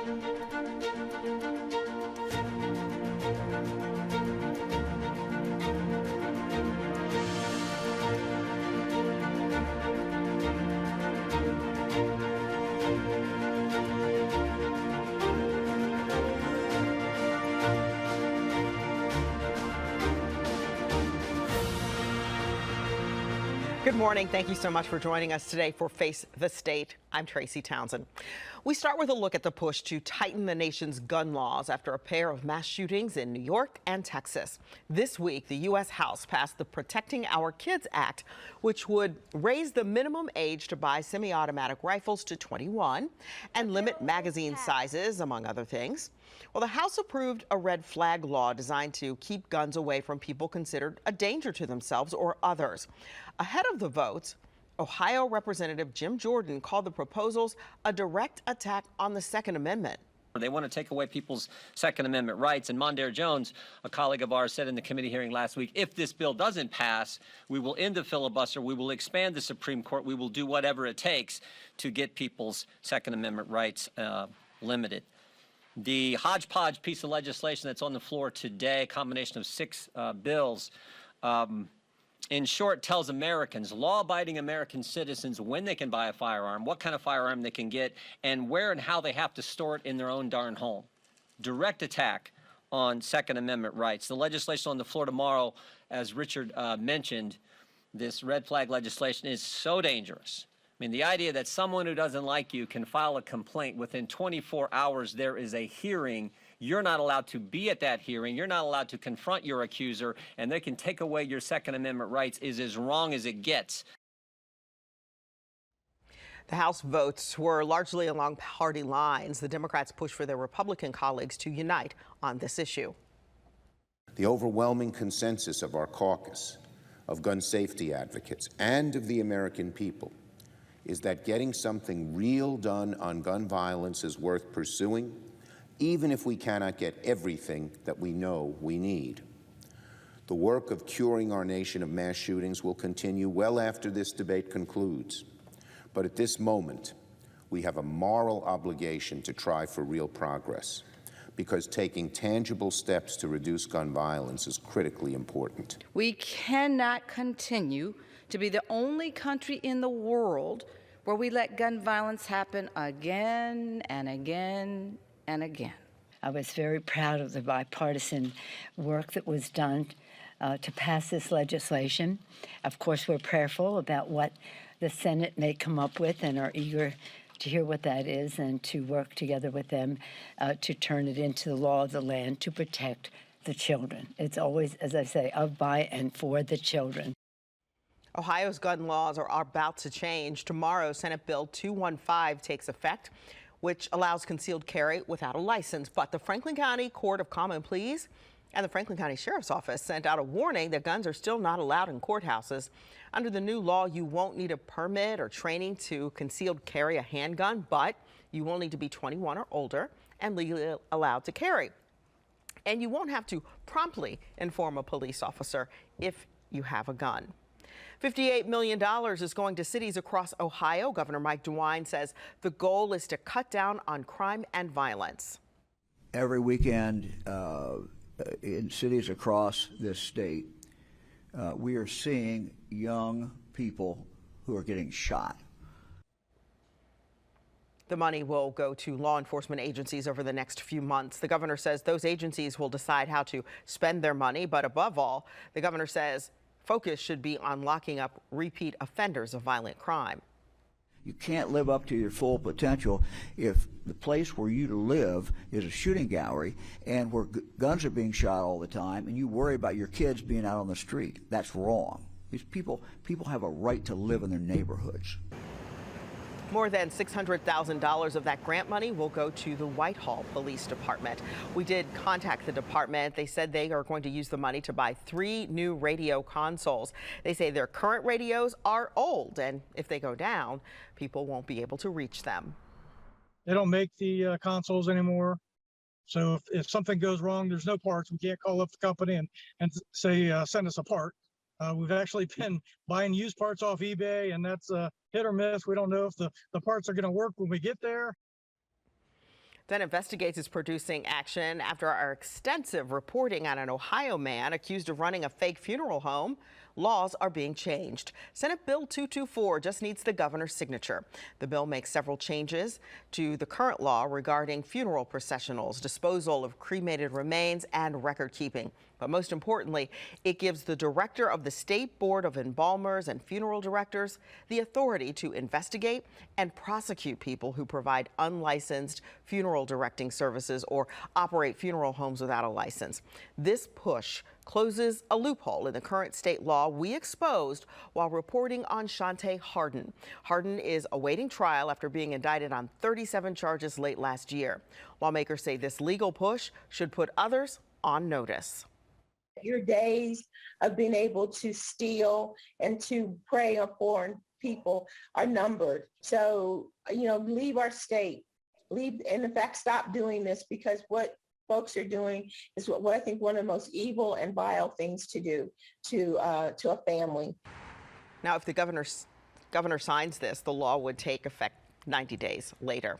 Good morning. Thank you so much for joining us today for Face the State. I'm Tracy Townsend. We start with a look at the push to tighten the nation's gun laws after a pair of mass shootings in New York and Texas. This week, the U.S. House passed the Protecting Our Kids Act, which would raise the minimum age to buy semi-automatic rifles to 21 and limit magazine sizes, among other things. Well, the House approved a red flag law designed to keep guns away from people considered a danger to themselves or others. Ahead of the votes, Ohio Representative Jim Jordan called the proposals a direct attack on the Second Amendment. They want to take away people's Second Amendment rights. And Mondaire Jones, a colleague of ours, said in the committee hearing last week, if this bill doesn't pass, we will end the filibuster, we will expand the Supreme Court, we will do whatever it takes to get people's Second Amendment rights limited. The hodgepodge piece of legislation that's on the floor today, a combination of 6 bills, in short, tells Americans, law-abiding American citizens, when they can buy a firearm, what kind of firearm they can get, and where and how they have to store it in their own darn home. Direct attack on Second Amendment rights. The legislation on the floor tomorrow, as Richard mentioned, this red flag legislation is so dangerous. I mean, the idea that someone who doesn't like you can file a complaint within 24 hours, there is a hearing. You're not allowed to be at that hearing. You're not allowed to confront your accuser, and they can take away your Second Amendment rights is as wrong as it gets. The House votes were largely along party lines. The Democrats pushed for their Republican colleagues to unite on this issue. The overwhelming consensus of our caucus, of gun safety advocates, and of the American people is that getting something real done on gun violence is worth pursuing, even if we cannot get everything that we know we need. The work of curing our nation of mass shootings will continue well after this debate concludes. But at this moment, we have a moral obligation to try for real progress, because taking tangible steps to reduce gun violence is critically important. We cannot continue to be the only country in the world where we let gun violence happen again and again and again. I was very proud of the bipartisan work that was done to pass this legislation. Of course, we're prayerful about what the Senate may come up with and are eager to hear what that is and to work together with them to turn it into the law of the land to protect the children. It's always, as I say, of, by, and for the children. Ohio's gun laws are about to change. Tomorrow, Senate Bill 215 takes effect, which allows concealed carry without a license. But the Franklin County Court of Common Pleas and the Franklin County Sheriff's Office sent out a warning that guns are still not allowed in courthouses. Under the new law, you won't need a permit or training to concealed carry a handgun, but you will need to be 21 or older and legally allowed to carry. And you won't have to promptly inform a police officer if you have a gun. $58 million is going to cities across Ohio. Governor Mike DeWine says the goal is to cut down on crime and violence. Every weekend in cities across this state, we are seeing young people who are getting shot. The money will go to law enforcement agencies over the next few months. The governor says those agencies will decide how to spend their money. But above all, the governor says focus should be on locking up repeat offenders of violent crime. You can't live up to your full potential if the place where you live is a shooting gallery and where guns are being shot all the time and you worry about your kids being out on the street. That's wrong. These people have a right to live in their neighborhoods. More than $600,000 of that grant money will go to the Whitehall Police Department. We did contact the department. They said they are going to use the money to buy 3 new radio consoles. They say their current radios are old, and if they go down, people won't be able to reach them. They don't make the consoles anymore. So if something goes wrong, there's no parts. We can't call up the company and say, send us a part. We've actually been buying used parts off eBay, and that's hit or miss. We don't know if the parts are going to work when we get there. Then Investigates is producing action after our extensive reporting on an Ohio man accused of running a fake funeral home. Laws are being changed. Senate Bill 224 just needs the governor's signature. The bill makes several changes to the current law regarding funeral processionals, disposal of cremated remains, and record keeping. But most importantly, it gives the director of the State Board of Embalmers and Funeral Directors the authority to investigate and prosecute people who provide unlicensed funeral directing services or operate funeral homes without a license. This push closes a loophole in the current state law we exposed while reporting on Shantae Harden. Harden is awaiting trial after being indicted on 37 charges late last year. Lawmakers say this legal push should put others on notice. Your days of being able to steal and to prey on foreign people are numbered. So, leave our state, leave, and in fact, stop doing this, because what folks are doing is what I think one of the most evil and vile things to do to a family. Now, if the governor signs this, the law would take effect 90 days later.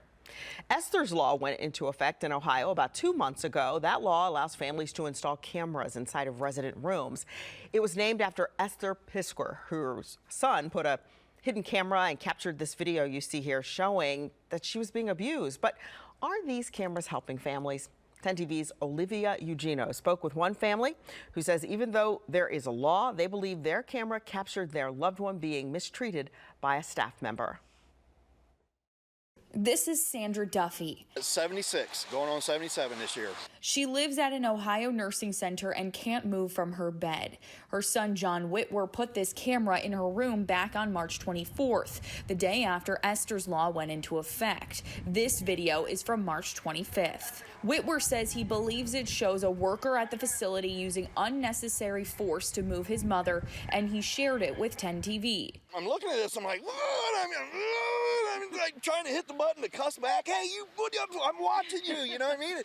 Esthers Law went into effect in Ohio about 2 months ago. That law allows families to install cameras inside of resident rooms. It was named after Esther Pisker, whose son put a hidden camera and captured this video you see here showing that she was being abused. But are these cameras helping families? 10 TV's Olivia Eugenio spoke with one family who says even though there is a law, they believe their camera captured their loved one being mistreated by a staff member. This is Sandra Duffy. 76, going on 77 this year. She lives at an Ohio nursing center and can't move from her bed. Her son, John Whitwer, put this camera in her room back on March 24th, the day after Esthers Law went into effect. This video is from March 25th. Whitwer says he believes it shows a worker at the facility using unnecessary force to move his mother, and he shared it with 10 TV. I'm looking at this, I'm like, what? I'm like trying to hit the button to cuss back. Hey, I'm watching you, you know what I mean?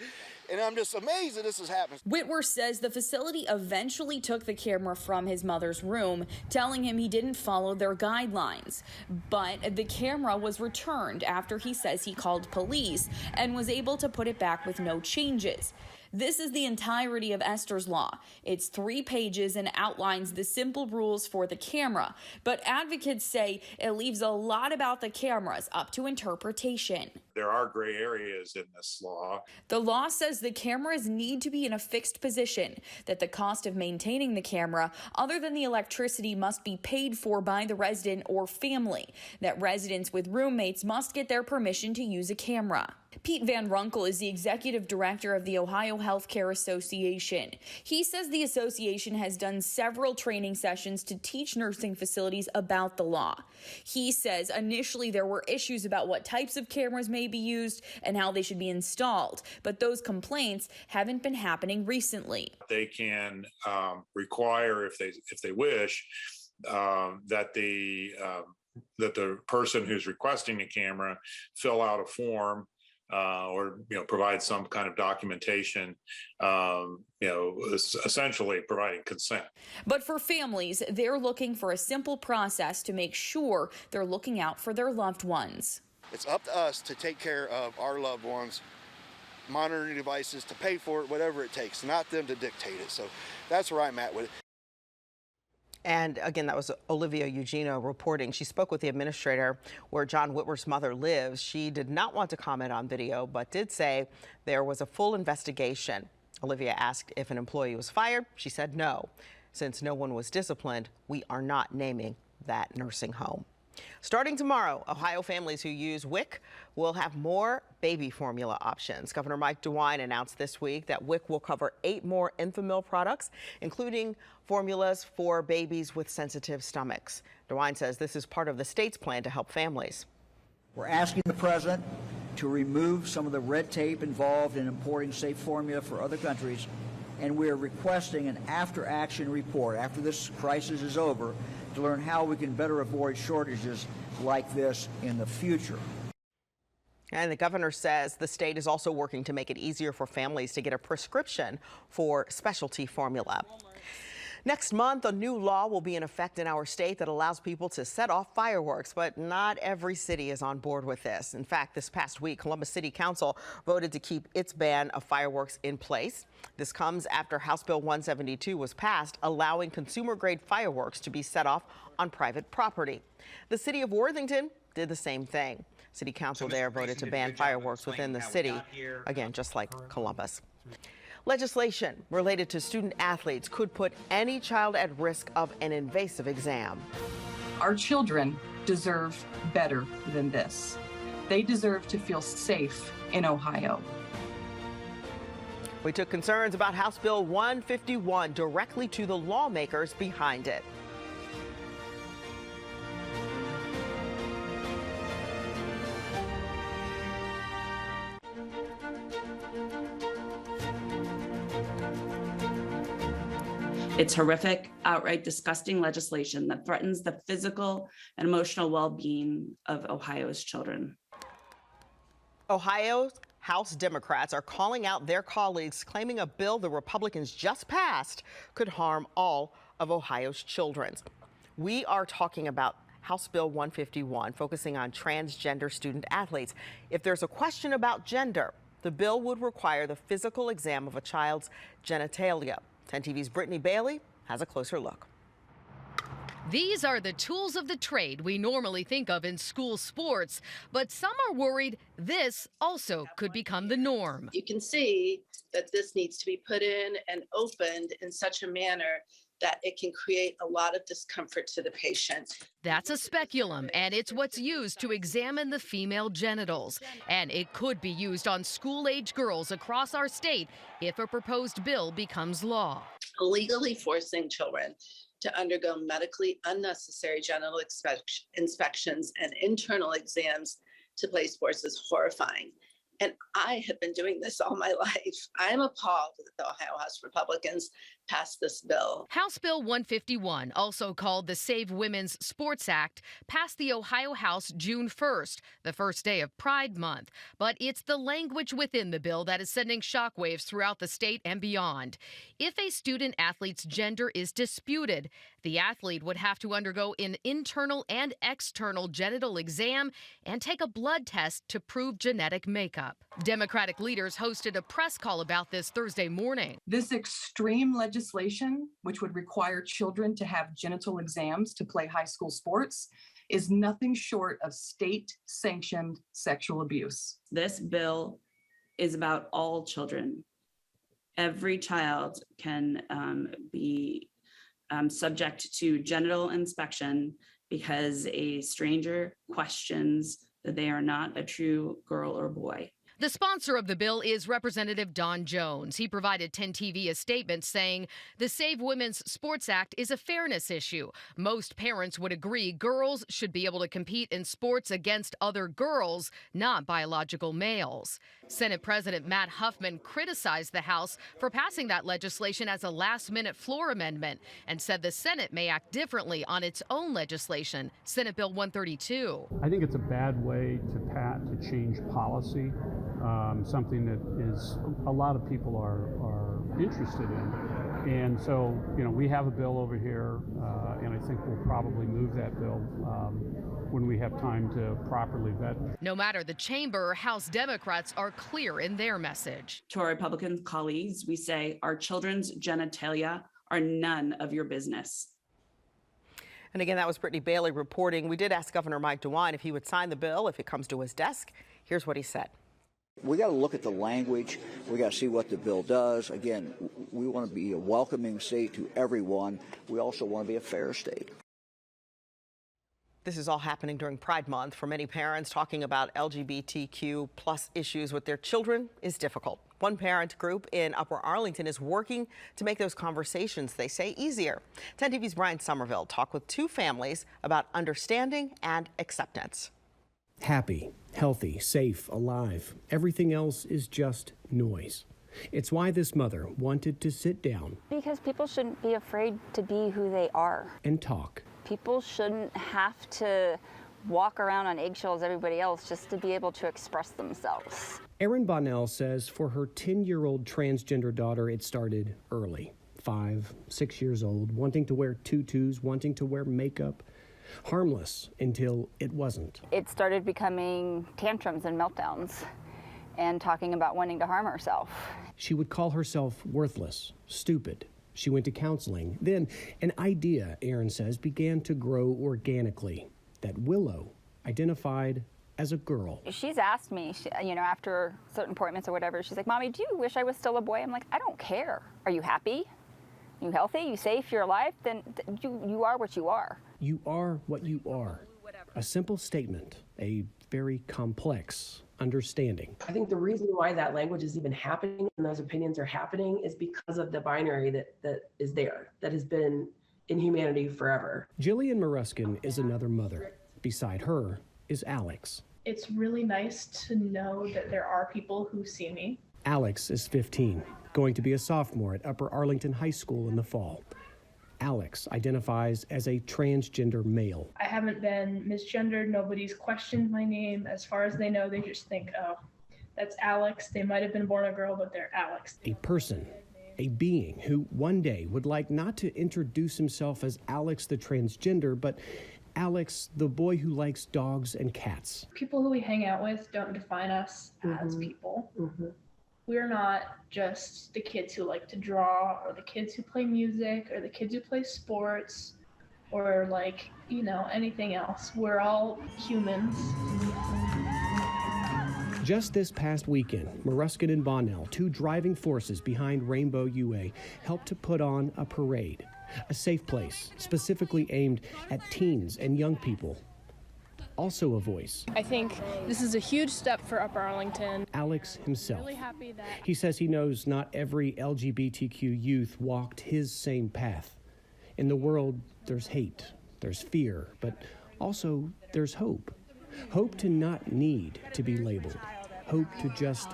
And I'm just amazed that this has happened. Whitwer says the facility eventually took the camera from his mother's room, telling him he didn't follow their guidelines. But the camera was returned after he says he called police and was able to put it back with no changes. This is the entirety of Esthers Law. It's 3 pages and outlines the simple rules for the camera, but advocates say it leaves a lot about the cameras up to interpretation. There are gray areas in this law. The law says the cameras need to be in a fixed position, that the cost of maintaining the camera, other than the electricity, must be paid for by the resident or family, that residents with roommates must get their permission to use a camera. Pete Van Runkel is the executive director of the Ohio Healthcare Association. He says the association has done several training sessions to teach nursing facilities about the law. He says initially there were issues about what types of cameras may be used and how they should be installed, but those complaints haven't been happening recently. They can require, if they wish, that the person who's requesting the camera fill out a form or provide some kind of documentation, essentially providing consent. But for families, they're looking for a simple process to make sure they're looking out for their loved ones. It's up to us to take care of our loved ones, monitoring devices, to pay for it, whatever it takes, not them to dictate it. So that's where I'm at with it. And again, that was Olivia Eugenio reporting. She spoke with the administrator where John Whitwer's mother lives. She did not want to comment on video, but did say there was a full investigation. Olivia asked if an employee was fired. She said no. Since no one was disciplined, we are not naming that nursing home. Starting tomorrow, Ohio families who use WIC will have more baby formula options. Governor Mike DeWine announced this week that WIC will cover 8 more Enfamil products, including formulas for babies with sensitive stomachs. DeWine says this is part of the state's plan to help families. We're asking the president to remove some of the red tape involved in importing safe formula for other countries, and we're requesting an after-action report after this crisis is over to learn how we can better avoid shortages like this in the future. And the governor says the state is also working to make it easier for families to get a prescription for specialty formula. Next month, a new law will be in effect in our state that allows people to set off fireworks, but not every city is on board with this. In fact, this past week, Columbus City Council voted to keep its ban of fireworks in place. This comes after House Bill 172 was passed, allowing consumer-grade fireworks to be set off on private property. The city of Worthington did the same thing. City Council there voted to ban fireworks within the city, again, just like Columbus. Legislation related to student athletes could put any child at risk of an invasive exam. Our children deserve better than this. They deserve to feel safe in Ohio. We took concerns about House Bill 151 directly to the lawmakers behind it. It's horrific, outright disgusting legislation that threatens the physical and emotional well-being of Ohio's children. Ohio's House Democrats are calling out their colleagues, claiming a bill the Republicans just passed could harm all of Ohio's children. We are talking about House Bill 151, focusing on transgender student athletes. If there's a question about gender, the bill would require the physical exam of a child's genitalia. 10 TV's Brittany Bailey has a closer look. These are the tools of the trade we normally think of in school sports, but some are worried this also could become the norm. You can see that this needs to be put in and opened in such a manner that it can create a lot of discomfort to the patient. That's a speculum, and it's what's used to examine the female genitals. And it could be used on school-age girls across our state if a proposed bill becomes law. Illegally forcing children to undergo medically unnecessary genital inspections and internal exams to play sports is horrifying. And I have been doing this all my life. I'm appalled that the Ohio House Republicans passed this bill. House Bill 151, also called the Save Women's Sports Act, passed the Ohio House June 1st, the first day of Pride Month. But it's the language within the bill that is sending shockwaves throughout the state and beyond. If a student athlete's gender is disputed, the athlete would have to undergo an internal and external genital exam and take a blood test to prove genetic makeup. Democratic leaders hosted a press call about this Thursday morning. This extreme legislation, which would require children to have genital exams to play high school sports, is nothing short of state-sanctioned sexual abuse. This bill is about all children. Every child can be subject to genital inspection because a stranger questions that they are not a true girl or boy. The sponsor of the bill is Representative Don Jones. He provided 10 TV a statement saying the Save Women's Sports Act is a fairness issue. Most parents would agree girls should be able to compete in sports against other girls, not biological males. Senate President Matt Huffman criticized the House for passing that legislation as a last-minute floor amendment and said the Senate may act differently on its own legislation, Senate Bill 132. I think it's a bad way to change policy. Something that is a lot of people are interested in. And so, we have a bill over here, and I think we'll probably move that bill when we have time to properly vet. No matter the chamber, House Democrats are clear in their message. To our Republican colleagues, we say our children's genitalia are none of your business. And again, that was Brittany Bailey reporting. We did ask Governor Mike DeWine if he would sign the bill if it comes to his desk. Here's what he said. We got to look at the language. We got to see what the bill does. Again, we want to be a welcoming state to everyone. We also want to be a fair state. This is all happening during Pride Month. For many parents, talking about LGBTQ plus issues with their children is difficult. One parent group in Upper Arlington is working to make those conversations, they say, easier. 10 TV's Brian Somerville talked with two families about understanding and acceptance. Happy, healthy, safe, alive. Everything else is just noise. It's why this mother wanted to sit down. Because people shouldn't be afraid to be who they are. And talk. People shouldn't have to walk around on eggshells, everybody else, just to be able to express themselves. Erin Bonnell says for her 10-year-old transgender daughter, it started early. 5, 6 years old, wanting to wear tutus, wanting to wear makeup. Harmless until it wasn't. It started becoming tantrums and meltdowns and talking about wanting to harm herself. She would call herself worthless, stupid. She went to counseling. Then an idea, Aaron says, began to grow organically, that Willow identified as a girl. She's asked me, after certain appointments or whatever, she's like, Mommy, do you wish I was still a boy? I'm like, I don't care. Are you happy? You healthy? You safe? You're alive? Then you are what you are. You are what you are. A simple statement, a very complex understanding. I think the reason why that language is even happening and those opinions are happening is because of the binary that is there, that has been in humanity forever. Jillian Maruskin is another mother. Beside her is Alex. It's really nice to know that there are people who see me. Alex is 15, going to be a sophomore at Upper Arlington High School in the fall. Alex identifies as a transgender male. I haven't been misgendered. Nobody's questioned my name. As far as they know, they just think, oh, that's Alex. They might have been born a girl, but they're Alex. A person, a being who one day would like not to introduce himself as Alex the transgender, but Alex, the boy who likes dogs and cats. People who we hang out with don't define us as people. We're not just the kids who like to draw or the kids who play music or the kids who play sports or anything else. We're all humans. Just this past weekend, Maruskin and Bonnell, two driving forces behind Rainbow UA, helped to put on a parade, a safe place specifically aimed at teens and young people. Also a voice. I think this is a huge step for Upper Arlington. Alex himself. Really happy that He says he knows not every LGBTQ youth walked his same path. In the world, there's hate, there's fear, but also there's hope. Hope to not need to be labeled. Hope to just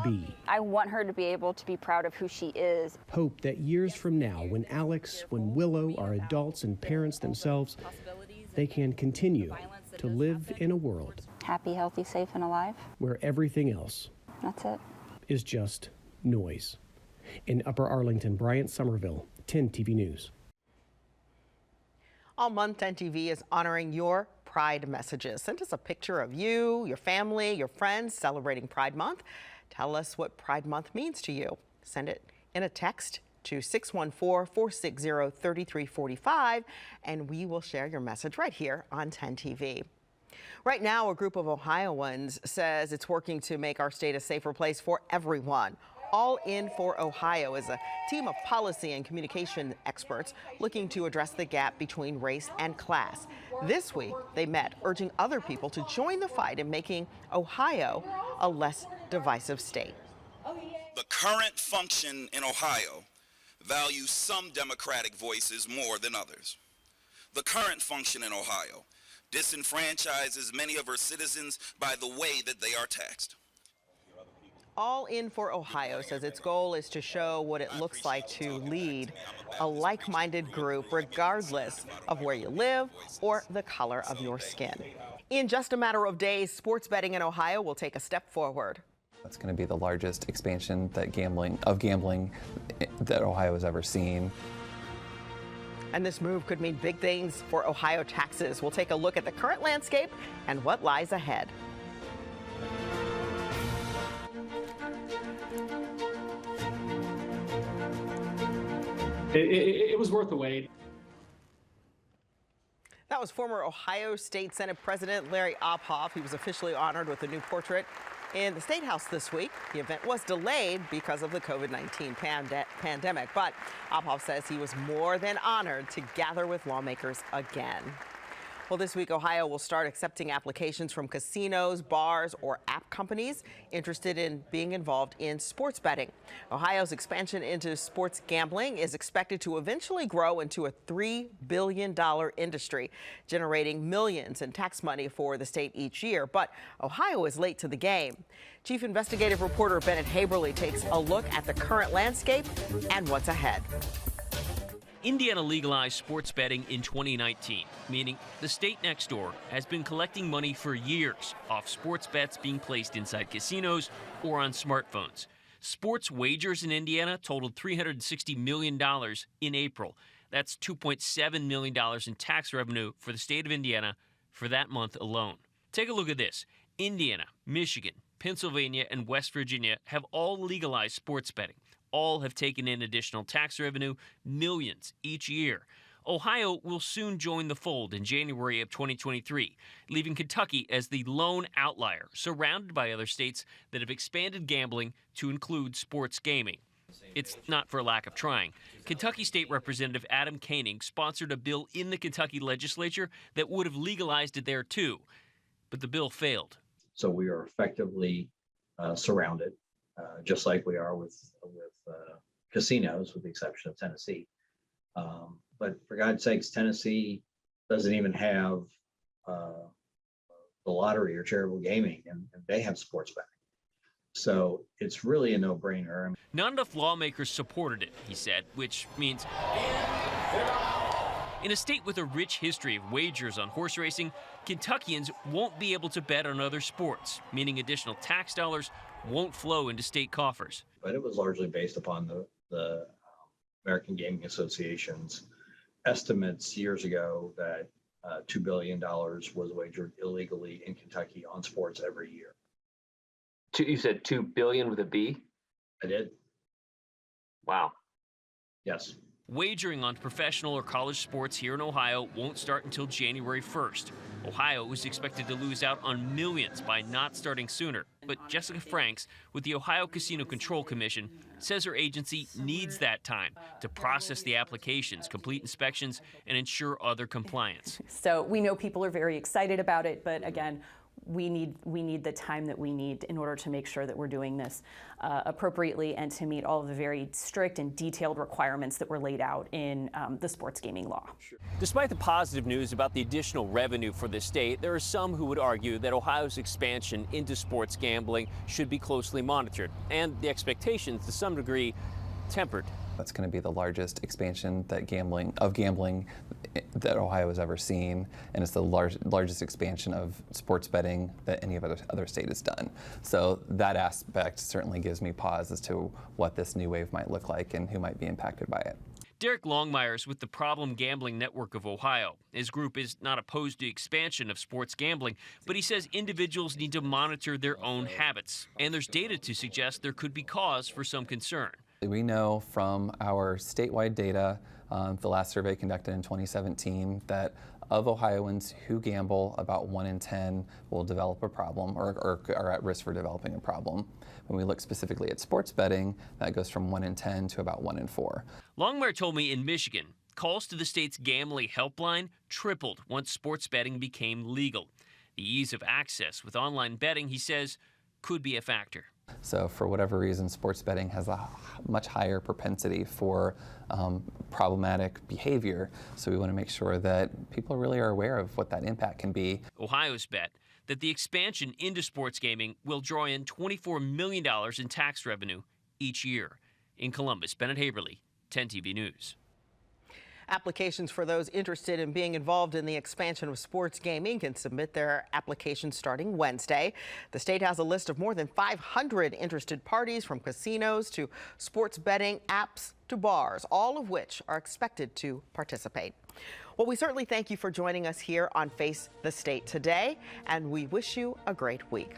be. I want her to be able to be proud of who she is. Hope that years from now, when Alex, when Willow are adults and parents themselves, they can continue to live in a world happy, healthy, safe, and alive, where everything else that's it, is just noise. In Upper Arlington, Bryant Somerville, 10 TV News. All month, 10 TV is honoring your Pride messages. Send us a picture of you, your family, your friends celebrating Pride Month. Tell us what Pride Month means to you. Send it in a text to 614-460-3345, and we will share your message right here on 10 TV. Right now, a group of Ohioans says it's working to make our state a safer place for everyone. All In for Ohio is a team of policy and communication experts looking to address the gap between race and class. This week, they met, urging other people to join the fight in making Ohio a less divisive state. The current function in Ohio values some Democratic voices more than others. The current function in Ohio disenfranchises many of her citizens by the way that they are taxed. All In for Ohio says its goal is to show what it looks like to lead a like-minded group regardless of where you live or the color of your skin. In just a matter of days, sports betting in Ohio will take a step forward. It's going to be the largest expansion that gambling that Ohio has ever seen. And this move could mean big things for Ohio taxes. We'll take a look at the current landscape and what lies ahead. It was worth the wait. That was former Ohio State Senate President Larry Ophoff. He was officially honored with a new portrait in the State House this week. The event was delayed because of the COVID-19 pandemic, but Ophoff says he was more than honored to gather with lawmakers again. Well, this week, Ohio will start accepting applications from casinos, bars, or app companies interested in being involved in sports betting. Ohio's expansion into sports gambling is expected to eventually grow into a $3 billion industry, generating millions in tax money for the state each year. But Ohio is late to the game. Chief investigative reporter Bennett Haberly takes a look at the current landscape and what's ahead. Indiana legalized sports betting in 2019, meaning the state next door has been collecting money for years off sports bets being placed inside casinos or on smartphones. Sports wagers in Indiana totaled $360 million in April. That's $2.7 million in tax revenue for the state of Indiana for that month alone. Take a look at this. Indiana, Michigan, Pennsylvania, and West Virginia have all legalized sports betting. All have taken in additional tax revenue, millions each year. Ohio will soon join the fold in January of 2023, leaving Kentucky as the lone outlier, surrounded by other states that have expanded gambling to include sports gaming. It's not for lack of trying. Kentucky State Representative Adam Koenig sponsored a bill in the Kentucky legislature that would have legalized it there too, but the bill failed. So we are effectively surrounded, just like we are with casinos, with the exception of Tennessee. But for God's sakes, Tennessee doesn't even have the lottery or charitable gaming, and they have sports betting. So it's really a no-brainer. Not enough lawmakers supported it, he said, which means in a state with a rich history of wagers on horse racing, Kentuckians won't be able to bet on other sports, meaning additional tax dollars won't flow into state coffers. But it was largely based upon the American Gaming Association's estimates years ago that $2 billion was wagered illegally in Kentucky on sports every year. You said $2 billion with a B? I did. Wow. Yes. Wagering on professional or college sports here in Ohio won't start until January 1st. Ohio is expected to lose out on millions by not starting sooner. But Jessica Franks with the Ohio Casino Control Commission says her agency needs that time to process the applications, complete inspections, and ensure other compliance. So we know people are very excited about it, but again, we need the time that we need in order to make sure that we're doing this appropriately and to meet all of the very strict and detailed requirements that were laid out in the sports gaming law. Despite the positive news about the additional revenue for the state, there are some who would argue that Ohio's expansion into sports gambling should be closely monitored, and the expectations, to some degree, tempered. That's going to be the largest expansion that gambling that Ohio has ever seen, and it's the largest expansion of sports betting that any other state has done. So that aspect certainly gives me pause as to what this new wave might look like and who might be impacted by it. Derek Longmire is with the Problem Gambling Network of Ohio. His group is not opposed to expansion of sports gambling, but he says individuals need to monitor their own habits, and there's data to suggest there could be cause for some concern. We know from our statewide data, the last survey conducted in 2017, that of Ohioans who gamble, about 1 in 10 will develop a problem or are at risk for developing a problem. When we look specifically at sports betting, that goes from 1 in 10 to about 1 in 4. Longmire told me in Michigan, calls to the state's gambling helpline tripled once sports betting became legal. The ease of access with online betting, he says, could be a factor. So for whatever reason, sports betting has a much higher propensity for problematic behavior. So we want to make sure that people really are aware of what that impact can be. Ohio's bet that the expansion into sports gaming will draw in $24 million in tax revenue each year. In Columbus, Bennett Haberly, 10 TV News. Applications for those interested in being involved in the expansion of sports gaming can submit their applications starting Wednesday. The state has a list of more than 500 interested parties, from casinos to sports betting apps to bars, all of which are expected to participate. Well, we certainly thank you for joining us here on Face the State today, and we wish you a great week.